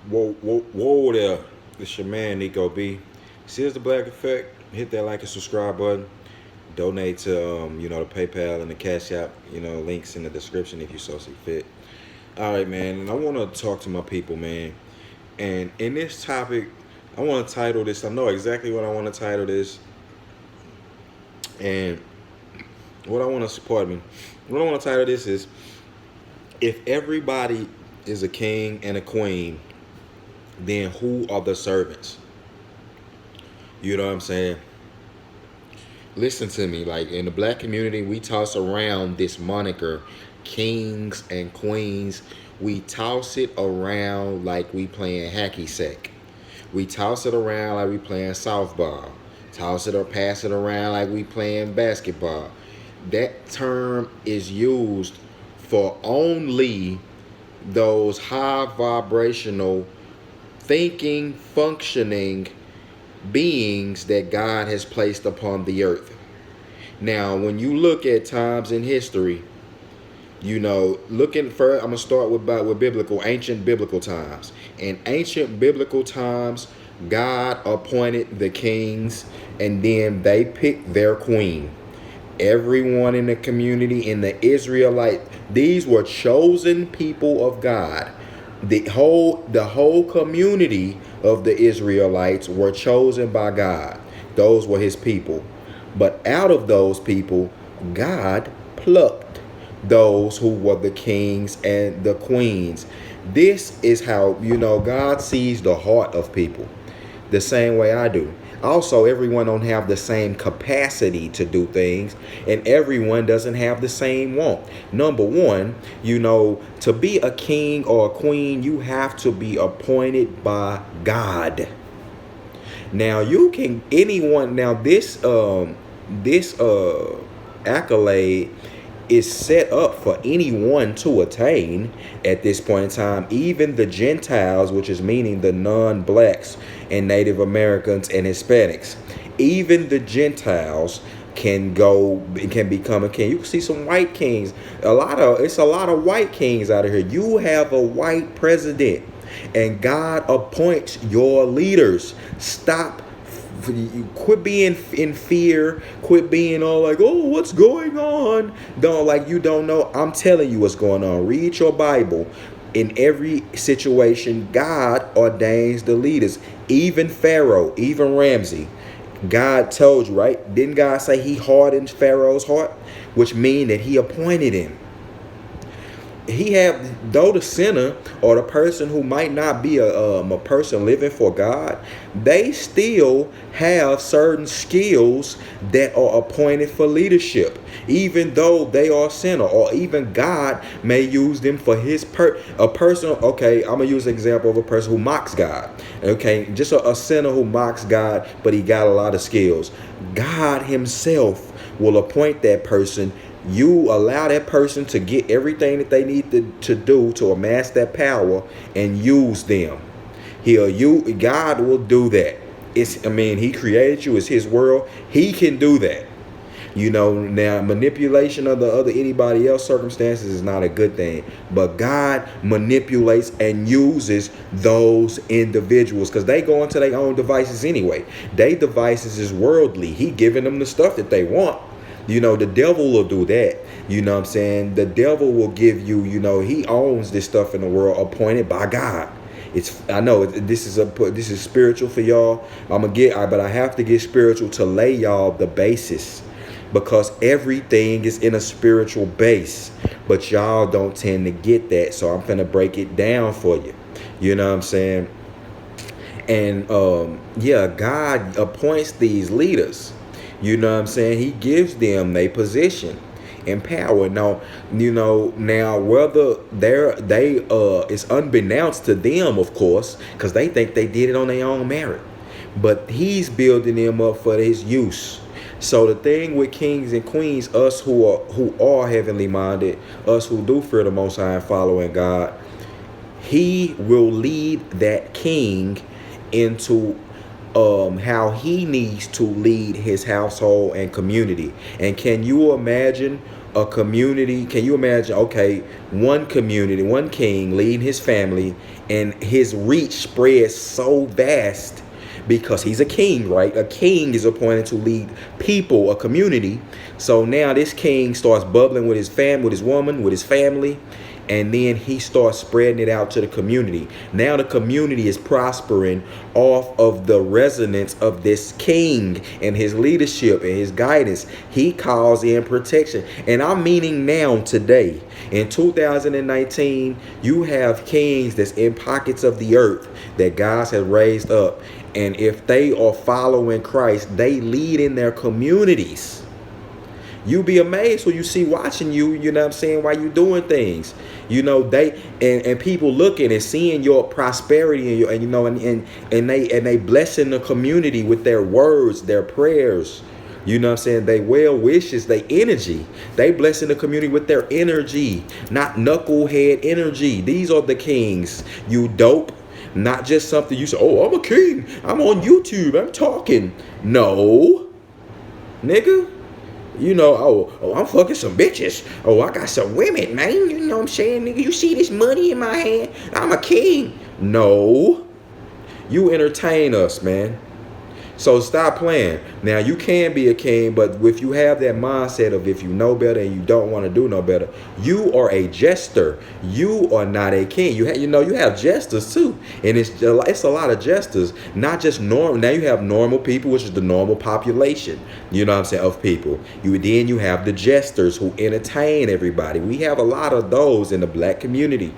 Whoa there. It's your man, Nico B. See, it's the Black Effect. Hit that like and subscribe button. Donate to, the PayPal and the Cash App, links in the description if you so see fit. All right, man. And I want to talk to my people, man. And in this topic, I want to title this. I know exactly what I want to title this. And what I want to support me. What I want to title this is if everybody is a king and a queen, then who are the servants? You know what I'm saying? Listen to me. Like in the black community, we toss around this moniker, kings and queens. We toss it around like we playing hacky sack. We toss it around like we playing softball. Toss it or pass it around like we playing basketball. That term is used for only those high vibrational thinking, functioning beings that God has placed upon the earth. Now, when you look at times in history, looking for, I'm gonna start with biblical, ancient biblical times. In ancient biblical times, God appointed the kings, and then they picked their queen. Everyone in the community, in the Israelite, these were chosen people of God. The whole community of the Israelites were chosen by God. Those were his people. But out of those people, God plucked those who were the kings and the queens. This is how, God sees the heart of people the same way I do. Also, everyone don't have the same capacity to do things, and everyone doesn't have the same want. Number one, to be a king or a queen, you have to be appointed by God. Now, this accolade is set up for anyone to attain at this point in time, even the Gentiles, which is meaning the non-blacks and Native Americans and Hispanics. Even the Gentiles can become a king. You can see some white kings. It's a lot of white kings out of here. You have a white president, and God appoints your leaders. Quit being in fear. Quit being all like, oh, what's going on? You don't know. I'm telling you what's going on. Read your Bible. In every situation, God ordains the leaders. Even Pharaoh, even Ramsey. God told you, right? Didn't God say he hardened Pharaoh's heart? Which means that he appointed him. Though the sinner or the person who might not be a person living for God, they still have certain skills that are appointed for leadership, even though they are sinner, or even God may use them for a person. Okay, I'm gonna use an example of a person who mocks God. Okay, just a sinner who mocks God, but he got a lot of skills. God himself will appoint that person. You allow that person to get everything that they need to do to amass that power and use them. God will do that. He created you. It's his world. He can do that. Now manipulation of the other anybody else circumstances is not a good thing. But God manipulates and uses those individuals because they go into their own devices anyway. Their devices is worldly. He giving them the stuff that they want. The devil will do that. You know what I'm saying? The devil will give you, he owns this stuff in the world appointed by God. I know this is spiritual for y'all. But I have to get spiritual to lay y'all the basis, because everything is in a spiritual base, but y'all don't tend to get that. So I'm finna break it down for you. You know what I'm saying? And God appoints these leaders. You know what I'm saying? He gives them a position and power. Now, whether it's unbeknownst to them, of course, because they think they did it on their own merit. But he's building them up for his use. So the thing with kings and queens, us who are heavenly minded, us who do fear the Most High and following God, he will lead that king into how he needs to lead his household and community. And can you imagine a community. Can you imagine? Okay, one community, one king leading his family, and his reach spreads so vast because he's a king, right? A king is appointed to lead people, a community. So now this king starts bubbling with his family, with his woman, with his family, and then he starts spreading it out to the community. Now the community is prospering off of the resonance of this king and his leadership and his guidance. He calls in protection. And I'm meaning now, today, in 2019, you have kings that's in pockets of the earth that God has raised up. And if they are following Christ, they lead in their communities. You be amazed who you see watching you, you know what I'm saying, while you doing things. You know, they and people looking and seeing your prosperity and your, and you know, and they blessing the community with their words, their prayers. You know what I'm saying? They well wishes, they energy. They blessing the community with their energy, not knucklehead energy. These are the kings, you dope. Not just something you say, oh, I'm a king, I'm on YouTube, I'm talking. No, nigga. You know, oh, I'm fucking some bitches. Oh, I got some women, man. You know what I'm saying, nigga? You see this money in my hand? I'm a king. No. You entertain us, man. So stop playing. Now, you can be a king, but if you have that mindset of if you know better and you don't want to do no better, you are a jester. You are not a king. You have jesters too, and it's a lot of jesters, not just normal. Now you have normal people, which is the normal population. You know what I'm saying, of people. Then you have the jesters who entertain everybody. We have a lot of those in the black community.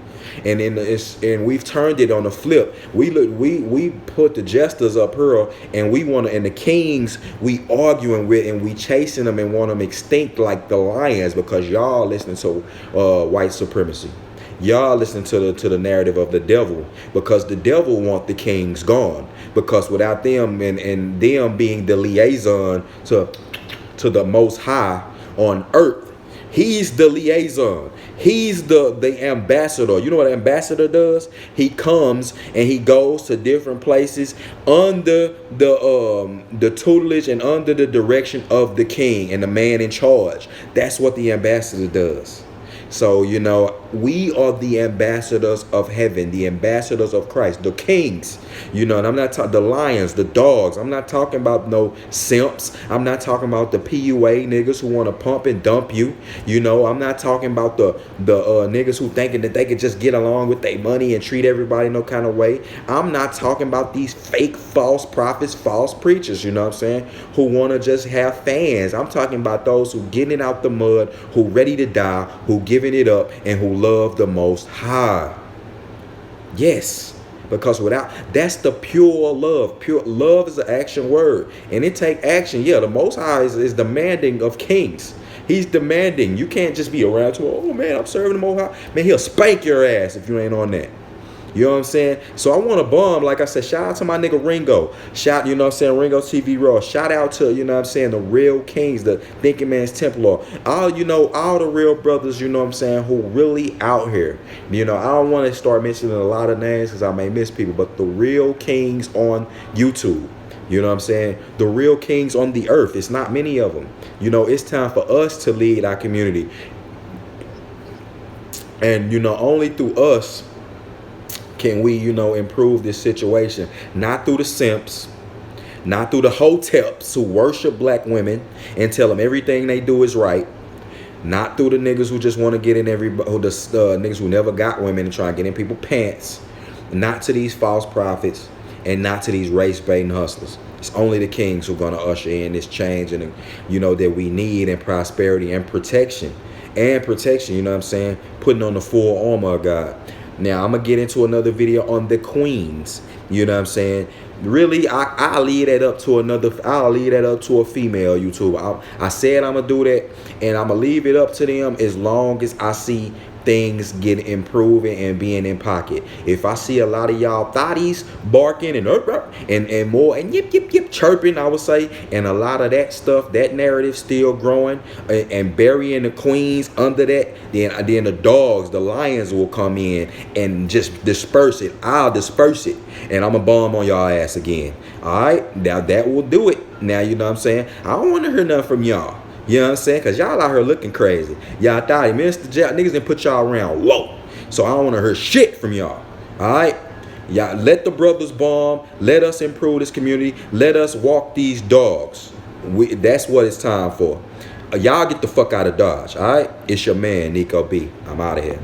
And we've turned it on the flip. We put the jesters up here, and and the kings we arguing with, and we chasing them and want them extinct like the lions, because y'all listening to white supremacy. Y'all listening to the narrative of the devil, because the devil want the kings gone, because without them and them being the liaison to the Most High on earth. He's the liaison. He's the ambassador. You know what an ambassador does? He comes and he goes to different places under the tutelage and under the direction of the king and the man in charge. That's what the ambassador does. So, you know, we are the ambassadors of heaven, the ambassadors of Christ, the kings, you know, and I'm not talking the lions, the dogs. I'm not talking about no simps. I'm not talking about the PUA niggas who want to pump and dump you. You know, I'm not talking about the niggas who thinking that they could just get along with their money and treat everybody no kind of way. I'm not talking about these fake false prophets, false preachers, you know what I'm saying, who want to just have fans. I'm talking about those who getting it out the mud, who ready to die, who giving it up, and who love the Most High. Yes, because that's the pure love. Pure love is an action word, and it take action. Yeah, the Most High is demanding of kings. He's demanding. You can't just be around to, oh man, I'm serving the Most High. Man, he'll spank your ass if you ain't on that. You know what I'm saying? So I want to bomb, like I said, shout out to my nigga Ringo. You know what I'm saying, Ringo TV Raw. Shout out to, you know what I'm saying, the real kings, the Thinking Man's Templar. All the real brothers, you know what I'm saying, who really out here. You know, I don't want to start mentioning a lot of names because I may miss people, but the real kings on YouTube. You know what I'm saying? The real kings on the earth. It's not many of them. You know, it's time for us to lead our community. And, you know, only through us can we, you know, improve this situation. Not through the simps, not through the hoteps who worship black women and tell them everything they do is right. Not through the niggas who just want to get in niggas who never got women and try to get in people's pants. Not to these false prophets, and not to these race-baiting hustlers. It's only the kings who are going to usher in this change, and, you know, that we need, and prosperity and protection. You know what I'm saying? Putting on the full armor of God. Now, I'm going to get into another video on the queens. You know what I'm saying? Really, I'll leave that up to a female YouTuber. I said I'm going to do that, and I'm going to leave it up to them as long as I see things get improving and being in pocket. If I see a lot of y'all thotties barking and more and yip chirping, I would say, and a lot of that stuff, that narrative still growing and burying the queens under that, then the dogs, the lions will come in and just disperse it. I'll disperse it, and I'm a bomb on y'all ass again. All right, now that will do it. Now, you know what I'm saying, I don't want to hear nothing from y'all. You know what I'm saying? Because y'all out here looking crazy. Y'all thought Mr. Jack niggas didn't put y'all around low. So I don't want to hear shit from y'all. All right? Y'all let the brothers bomb. Let us improve this community. Let us walk these dogs. That's what it's time for. Y'all get the fuck out of Dodge. All right? It's your man, Nico B. I'm out of here.